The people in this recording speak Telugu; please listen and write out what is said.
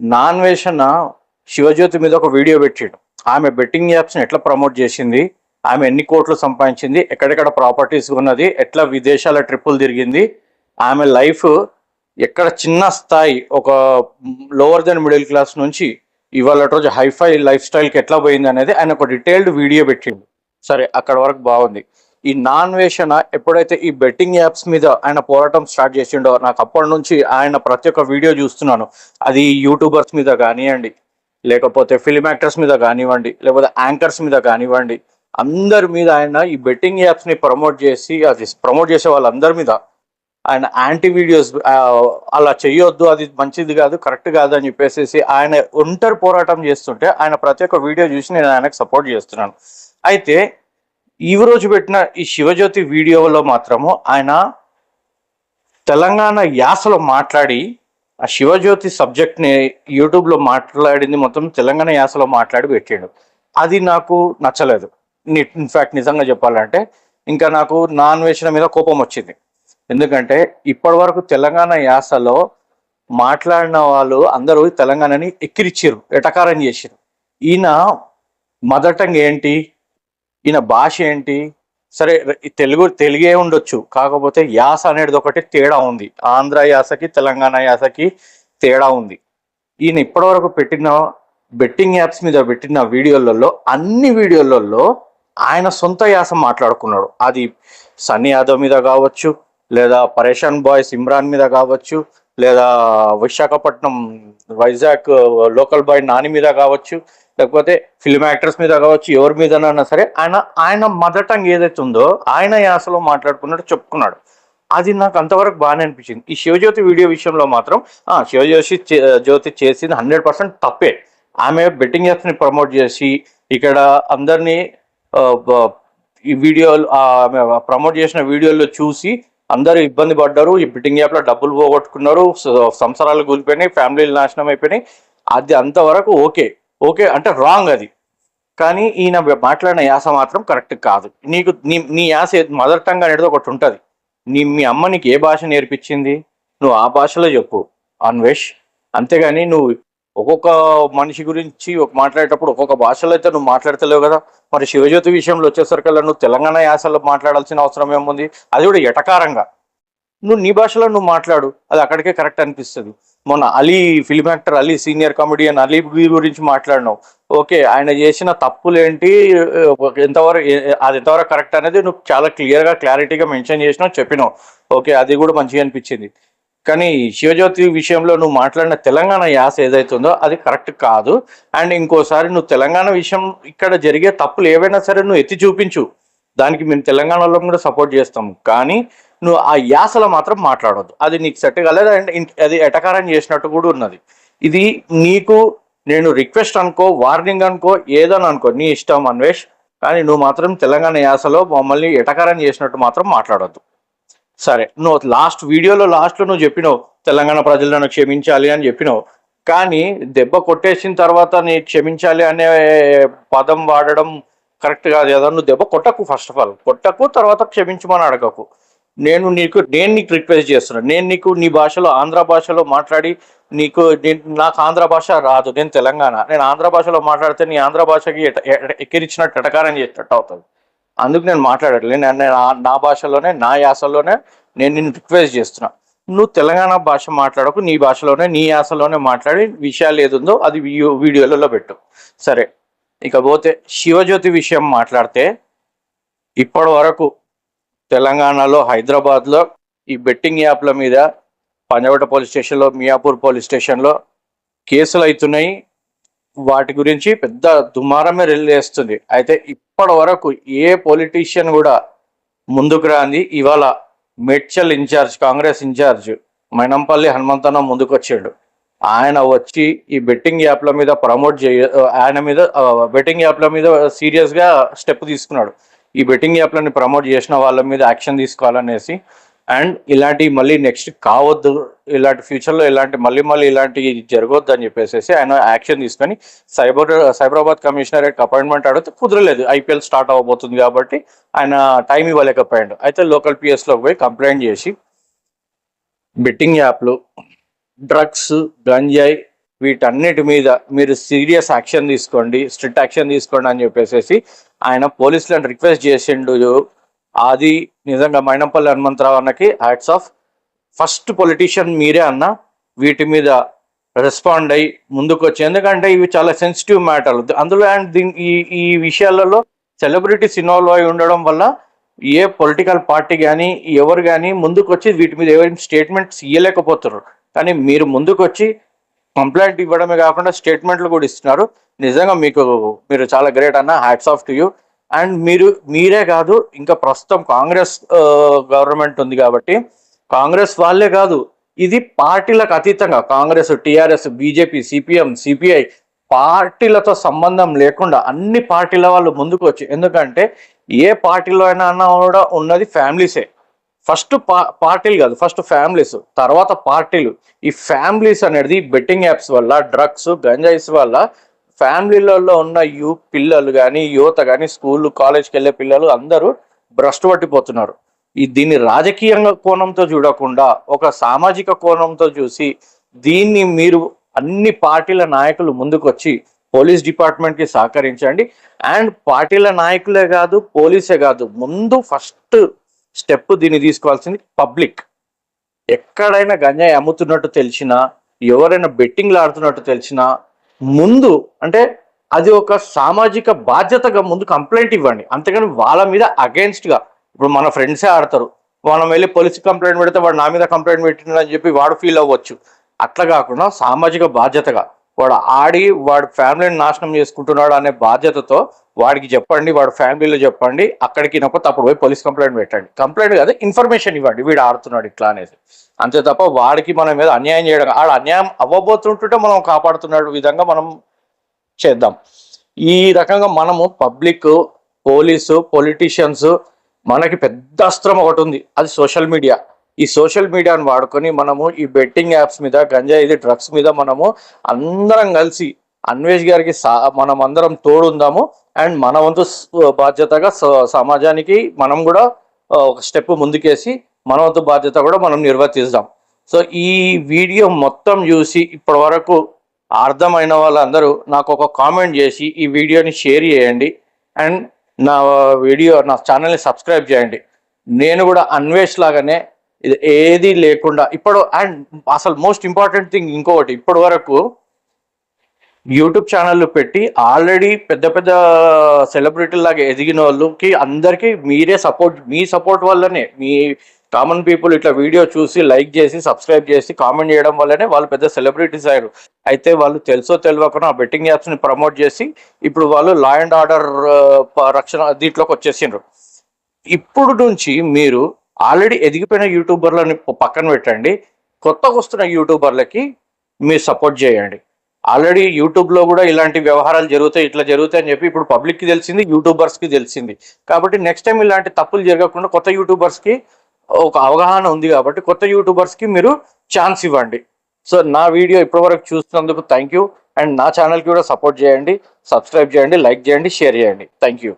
నాన్వేషణ శివజ్యోతి మీద ఒక వీడియో పెట్టిండు. ఆమె బెట్టింగ్ యాప్స్ని ఎట్లా ప్రమోట్ చేసింది, ఆమె ఎన్ని కోట్లు సంపాదించింది, ఎక్కడెక్కడ ప్రాపర్టీస్ ఉన్నది, ఎట్లా విదేశాల ట్రిప్పులు తిరిగింది, ఆమె లైఫ్ ఎక్కడ చిన్న స్థాయి ఒక లోవర్ దెన్ మిడిల్ క్లాస్ నుంచి ఇవాళ రోజు హైఫై లైఫ్ స్టైల్కి ఎట్లా పోయింది అనేది ఆయన ఒక డీటెయిల్డ్ వీడియో పెట్టిండు. సరే, అక్కడ వరకు బాగుంది. ఈ నాన్వేషణ ఎప్పుడైతే ఈ బెట్టింగ్ యాప్స్ మీద ఆయన పోరాటం స్టార్ట్ చేసిండో, నాకు అప్పటి నుంచి ఆయన ప్రతి ఒక్క వీడియో చూస్తున్నాను. అది యూట్యూబర్స్ మీద కానివ్వండి, లేకపోతే ఫిల్మ్ యాక్టర్స్ మీద కానివ్వండి, లేకపోతే యాంకర్స్ మీద కానివ్వండి, అందరి మీద ఆయన ఈ బెట్టింగ్ యాప్స్ని ప్రమోట్ చేసి, అది ప్రమోట్ చేసే వాళ్ళందరి మీద ఆయన యాంటీ వీడియోస్, అలా చెయ్యొద్దు, అది మంచిది కాదు, కరెక్ట్ కాదు అని చెప్పేసి ఆయన ఒంటరి పోరాటం చేస్తుంటే ఆయన ప్రతి ఒక్క వీడియో చూసి నేను ఆయనకు సపోర్ట్ చేస్తున్నాను. అయితే ఈ రోజు పెట్టిన ఈ శివజ్యోతి వీడియోలో మాత్రము ఆయన తెలంగాణ యాసలో మాట్లాడి, ఆ శివజ్యోతి సబ్జెక్ట్ని యూట్యూబ్లో మాట్లాడింది మొత్తం తెలంగాణ యాసలో మాట్లాడి పెట్టాడు. అది నాకు నచ్చలేదు. ఇన్ఫ్యాక్ట్ నిజంగా చెప్పాలంటే ఇంకా నాకు నాన్వేషణ మీద కోపం వచ్చింది. ఎందుకంటే ఇప్పటి వరకు తెలంగాణ యాసలో మాట్లాడిన వాళ్ళు అందరూ తెలంగాణని ఎక్కిరిచ్చారు, ఎటకారం చేశారు. ఈయన మదర్ టంగ్ ఏంటి, ఈయన భాష ఏంటి, సరే తెలుగే ఉండొచ్చు, కాకపోతే యాస అనేది ఒకటి తేడా ఉంది. ఆంధ్ర యాసకి తెలంగాణ యాసకి తేడా ఉంది. ఈయన ఇప్పటివరకు పెట్టిన బెట్టింగ్ యాప్స్ మీద పెట్టిన వీడియోలలో అన్ని వీడియోలలో ఆయన సొంత యాస మాట్లాడుకున్నాడు. అది సన్నీ యాదవ్ మీద కావచ్చు, లేదా పరేషాన్ బాయ్స్ ఇమ్రాన్ మీద కావచ్చు, లేదా విశాఖపట్నం వైజాగ్ లోకల్ బాయ్ నాని మీద కావచ్చు, లేకపోతే ఫిల్మ్ యాక్టర్స్ మీద కావచ్చు, ఎవరి మీదనైనా సరే ఆయన మదర్ టంగ్ ఏదైతే ఉందో ఆయన యాసలో మాట్లాడుకున్నట్టు చెప్పుకున్నాడు. అది నాకు అంతవరకు బాగానే అనిపించింది. ఈ శివజ్యోతి వీడియో విషయంలో మాత్రం శివజ్యోతి చేసింది 100% తప్పే. ఆమె బెట్టింగ్ యాప్స్ని ప్రమోట్ చేసి ఇక్కడ అందరినీ ఈ వీడియోలు ఆమె ప్రమోట్ చేసిన వీడియోలో చూసి అందరూ ఇబ్బంది పడ్డారు, ఈ బెట్టింగ్ యాప్లో డబ్బులు పోగొట్టుకున్నారు, సంసారాలు కూలిపోయినాయి, ఫ్యామిలీలు నాశనం అయిపోయినాయి. అది అంతవరకు ఓకే అంటే రాంగ్ అది. కానీ ఈయన మాట్లాడిన యాస మాత్రం కరెక్ట్ కాదు. నీకు నీ యాస మదర్ టంగ్ అనేది ఒకటి ఉంటుంది. మీ అమ్మ నీకు ఏ భాష నేర్పించింది, నువ్వు ఆ భాషలో చెప్పు అన్వేష్. అంతేగాని నువ్వు ఒక్కొక్క మనిషి గురించి మాట్లాడేటప్పుడు ఒక్కొక్క భాషలో అయితే నువ్వు మాట్లాడతలేవు కదా. మరి శివజ్యోతి విషయంలో వచ్చేసరికల్లా నువ్వు తెలంగాణ యాసలో మాట్లాడాల్సిన అవసరం ఏముంది? అది కూడా ఎటకారంగా నువ్వు నీ భాషలో నువ్వు మాట్లాడు, అది అక్కడికే కరెక్ట్ అనిపిస్తుంది. మొన్న Ali film actor Ali senior comedian Ali గురించి మాట్లాడినావు. ఓకే, ఆయన చేసిన తప్పులేంటి, ఎంతవరకు కరెక్ట్ అనేది నువ్వు చాలా క్లారిటీగా మెన్షన్ చేసినావు, చెప్పినావు. ఓకే, అది కూడా మంచిగా అనిపించింది. కానీ శివజ్యోతి విషయంలో నువ్వు మాట్లాడిన తెలంగాణ యాస ఏదైతుందో అది కరెక్ట్ కాదు. అండ్ ఇంకోసారి నువ్వు తెలంగాణ విషయం ఇక్కడ జరిగే తప్పులు ఏవైనా సరే నువ్వు ఎత్తి చూపించు, దానికి మేము తెలంగాణలో కూడా సపోర్ట్ చేస్తాము. కానీ నువ్వు ఆ యాసలో మాత్రం మాట్లాడవద్దు, అది నీకు సెట్ కాలేదు. అండ్ అది ఎటకారం చేసినట్టు కూడా ఉన్నది. ఇది నీకు నేను రిక్వెస్ట్ అనుకో, వార్నింగ్ అనుకో, ఏదని అనుకో, నీ ఇష్టం అన్వేష్. కానీ నువ్వు మాత్రం తెలంగాణ యాసలో మమ్మల్ని ఎటకారం చేసినట్టు మాత్రం మాట్లాడొద్దు. సరే, నువ్వు వీడియోలో లాస్ట్లో నువ్వు చెప్పినావు తెలంగాణ ప్రజలను క్షమించాలి అని చెప్పినావు. కానీ దెబ్బ కొట్టేసిన తర్వాత నీ క్షమించాలి అనే పదం వాడడం కరెక్ట్ కాదు కదా. నువ్వు దెబ్బ కొట్టకు, ఫస్ట్ ఆఫ్ ఆల్ కొట్టకు, తర్వాత క్షమించమని అడగకు. నేను నీకు రిక్వెస్ట్ చేస్తున్నాను. నేను నీకు నీ భాషలో ఆంధ్ర భాషలో మాట్లాడి నాకు ఆంధ్ర భాష రాదు, నేను తెలంగాణ, నేను ఆంధ్ర భాషలో మాట్లాడితే నీ ఆంధ్ర భాషకి ఎక్కిరిచ్చినట్టు ఎటకారం చేసినట్టు అవుతుంది. అందుకు నేను మాట్లాడట్లేదు. నేను నా భాషలోనే, నా యాసలోనే నేను నిన్ను రిక్వెస్ట్ చేస్తున్నా. నువ్వు తెలంగాణ భాష మాట్లాడకు, నీ భాషలోనే, నీ యాసలోనే మాట్లాడి విషయాలు ఏదుందో అది వీడియోలలో పెట్టు. సరే, ఇకపోతే శివజ్యోతి విషయం మాట్లాడితే, ఇప్పటి వరకు తెలంగాణలో హైదరాబాద్లో ఈ బెట్టింగ్ యాప్ల మీద పంజాగుట్ట పోలీస్ స్టేషన్లో, మియాపూర్ పోలీస్ స్టేషన్లో కేసులు అవుతున్నాయి. వాటి గురించి పెద్ద దుమారమే రిలీస్తుంది. అయితే ఇప్పటి వరకు ఏ పొలిటీషియన్ కూడా ముందుకు రాంది. ఇవాళ మేడ్చల్ ఇన్ఛార్జ్, కాంగ్రెస్ ఇన్ఛార్జ్ మైనంపల్లి హనుమంతన్న ముందుకు వచ్చాడు. ఆయన వచ్చి ఈ బెట్టింగ్ యాప్ల మీద బెట్టింగ్ యాప్ల మీద సీరియస్గా స్టెప్ తీసుకున్నాడు. ఈ బెట్టింగ్ యాప్లని ప్రమోట్ చేసిన వాళ్ళ మీద యాక్షన్ తీసుకోవాలనేసి. అండ్ ఇలాంటి మళ్ళీ నెక్స్ట్ కావద్దు, ఇలాంటి ఫ్యూచర్లో మళ్ళీ ఇలాంటి జరగొద్దు అని చెప్పేసి ఆయన యాక్షన్ తీసుకొని సైబరాబాద్ కమిషనరేట్ అపాయింట్మెంట్ అడిగితే కుదరలేదు. ఐపీఎల్ స్టార్ట్ అవ్వబోతుంది కాబట్టి ఆయన టైం ఇవ్వలేకపోయాడు. అయితే లోకల్ పిఎస్లోకి పోయి కంప్లైంట్ చేసి బెట్టింగ్ యాప్లు, డ్రగ్స్, గంజాయి వీటన్నిటి మీద మీరు సీరియస్ యాక్షన్ తీసుకోండి, స్ట్రిక్ట్ యాక్షన్ తీసుకోండి అని చెప్పేసి ఆయన పోలీసులను రిక్వెస్ట్ చేసిండు. అది నిజంగా మైనంపల్లి హనుమంతరావు అన్నకి హ్యాట్స్ ఆఫ్. ఫస్ట్ పొలిటీషియన్ మీరే అన్న వీటి మీద రెస్పాండ్ అయ్యి ముందుకు వచ్చి, ఎందుకంటే ఇవి చాలా సెన్సిటివ్ మ్యాటర్లు. అందులో అండ్ ఈ విషయాలలో సెలబ్రిటీస్ ఇన్వాల్వ్ అయి ఉండడం వల్ల ఏ పొలిటికల్ పార్టీ కానీ ఎవరు కానీ ముందుకు వచ్చి వీటి మీద ఎవరి స్టేట్మెంట్స్ ఇవ్వలేకపోతున్నారు. కానీ మీరు ముందుకు వచ్చి కంప్లైంట్ ఇవ్వడమే కాకుండా స్టేట్మెంట్లు కూడా ఇస్తున్నారు. నిజంగా మీరు చాలా గ్రేట్ అన్న, hats off to you. And మీరే కాదు, ఇంకా ప్రస్తుతం కాంగ్రెస్ గవర్నమెంట్ ఉంది కాబట్టి కాంగ్రెస్ వాళ్ళే కాదు, ఇది పార్టీలకు అతీతంగా Congress, TRS, BJP, CPM, CPI పార్టీలతో సంబంధం లేకుండా అన్ని పార్టీల వాళ్ళు ముందుకు వచ్చి, ఎందుకంటే ఏ పార్టీలో అయినా కూడా ఉన్నది ఫ్యామిలీసే. ఫస్ట్ పార్టీలు కాదు, ఫస్ట్ ఫ్యామిలీస్, తర్వాత పార్టీలు. ఈ ఫ్యామిలీస్ అనేది బెట్టింగ్ యాప్స్ వల్ల, డ్రగ్స్, గంజాయిస్ వల్ల ఫ్యామిలీలలో ఉన్న పిల్లలు కానీ, యువత కానీ, స్కూల్ కాలేజ్కి వెళ్ళే పిల్లలు అందరూ భ్రష్టు పట్టిపోతున్నారు. దీన్ని రాజకీయ కోణంతో చూడకుండా ఒక సామాజిక కోణంతో చూసి దీన్ని మీరు అన్ని పార్టీల నాయకులు ముందుకు వచ్చి పోలీస్ డిపార్ట్మెంట్కి సహకరించండి. అండ్ పార్టీల నాయకులే కాదు, పోలీసే కాదు, ముందు ఫస్ట్ స్టెప్ దీన్ని తీసుకోవాల్సింది పబ్లిక్. ఎక్కడైనా గంజాయి అమ్ముతున్నట్టు తెలిసినా, ఎవరైనా బెట్టింగ్లు ఆడుతున్నట్టు తెలిసినా ముందు అంటే అది ఒక సామాజిక బాధ్యతగా ముందు కంప్లైంట్ ఇవ్వండి. అంతేగాని వాళ్ళ మీద అగేన్స్ట్గా, ఇప్పుడు మన ఫ్రెండ్సే ఆడతారు, మనం వెళ్ళి పోలీస్ కంప్లైంట్ పెడితే వాడు నా మీద కంప్లైంట్ పెట్టిందని చెప్పి వాడు ఫీల్ అవ్వచ్చు. అట్లా కాకుండా సామాజిక బాధ్యతగా వాడు ఆడి వాడు ఫ్యామిలీని నాశనం చేసుకుంటున్నాడు అనే బాధ్యతతో వాడికి చెప్పండి, వాడు ఫ్యామిలీలో చెప్పండి. అక్కడికి నొప్ప అప్పుడు పోయి పోలీస్ కంప్లైంట్ పెట్టండి. కంప్లైంట్ కాదు, ఇన్ఫర్మేషన్ ఇవ్వండి, వీడు ఆడుతున్నాడు ఇట్లా అనేది. అంతే తప్ప వాడికి మన మీద అన్యాయం చేయడం, ఆడ అన్యాయం అవ్వబోతుంటుంటే మనం కాపాడుతున్న విధంగా మనం చేద్దాం. ఈ రకంగా మనము పబ్లిక్, పోలీసు, పొలిటీషియన్స్, మనకి పెద్ద అస్త్రం ఒకటి ఉంది, అది సోషల్ మీడియా. ఈ సోషల్ మీడియాను వాడుకొని మనము ఈ బెట్టింగ్ యాప్స్ మీద, గంజాయి, డ్రగ్స్ మీద మనము అందరం కలిసి అన్వేష్ గారికి మనం అందరం తోడుందాము. అండ్ మన వంతు బాధ్యతగా సమాజానికి మనం కూడా ఒక స్టెప్ ముందుకేసి మన వంతు బాధ్యత కూడా మనం నిర్వర్తిస్తాం. సో ఈ వీడియో మొత్తం చూసి ఇప్పటి వరకు అర్థమైన వాళ్ళందరూ నాకు ఒక కామెంట్ చేసి ఈ వీడియోని షేర్ చేయండి. అండ్ నా ఛానల్ని సబ్స్క్రైబ్ చేయండి. నేను కూడా అన్వేష్ లాగానే ఇది ఏది లేకుండా అండ్ అసలు మోస్ట్ ఇంపార్టెంట్ థింగ్ ఇంకొకటి, ఇప్పటి వరకు యూట్యూబ్ ఛానళ్ళు పెట్టి ఆల్రెడీ పెద్ద పెద్ద సెలబ్రిటీల లాగా ఎదిగిన వాళ్ళకి అందరికీ మీ సపోర్ట్ వల్లనే, మీ కామన్ పీపుల్ ఇట్లా వీడియో చూసి లైక్ చేసి సబ్స్క్రైబ్ చేసి కామెంట్ చేయడం వల్లనే వాళ్ళు పెద్ద సెలబ్రిటీస్ అయ్యారు. అయితే వాళ్ళు తెలుసో తెలియకుండా ఆ బెట్టింగ్ యాప్స్ని ప్రమోట్ చేసి ఇప్పుడు వాళ్ళు లా అండ్ ఆర్డర్ రక్షణ దీంట్లోకి వచ్చేసిండ్రు. ఇప్పుడు నుంచి మీరు ఆల్రెడీ ఎదిగిపోయిన యూట్యూబర్లని పక్కన పెట్టండి, కొత్తగా వస్తున్న యూట్యూబర్లకి మీరు సపోర్ట్ చేయండి. ఆల్రెడీ యూట్యూబ్లో కూడా ఇలాంటి వ్యవహారాలు ఇట్లా జరుగుతాయి అని చెప్పి ఇప్పుడు పబ్లిక్కి తెలిసింది, యూట్యూబర్స్కి తెలిసింది. కాబట్టి నెక్స్ట్ టైం ఇలాంటి తప్పులు జరగకుండా కొత్త యూట్యూబర్స్కి ఒక అవగాహన ఉంది కాబట్టి కొత్త యూట్యూబర్స్కి మీరు ఛాన్స్ ఇవ్వండి. సో నా వీడియో ఇప్పటివరకు చూస్తున్నందుకు థ్యాంక్ యూ. అండ్ నా ఛానల్కి కూడా సపోర్ట్ చేయండి, సబ్స్క్రైబ్ చేయండి, లైక్ చేయండి, షేర్ చేయండి. Thank you.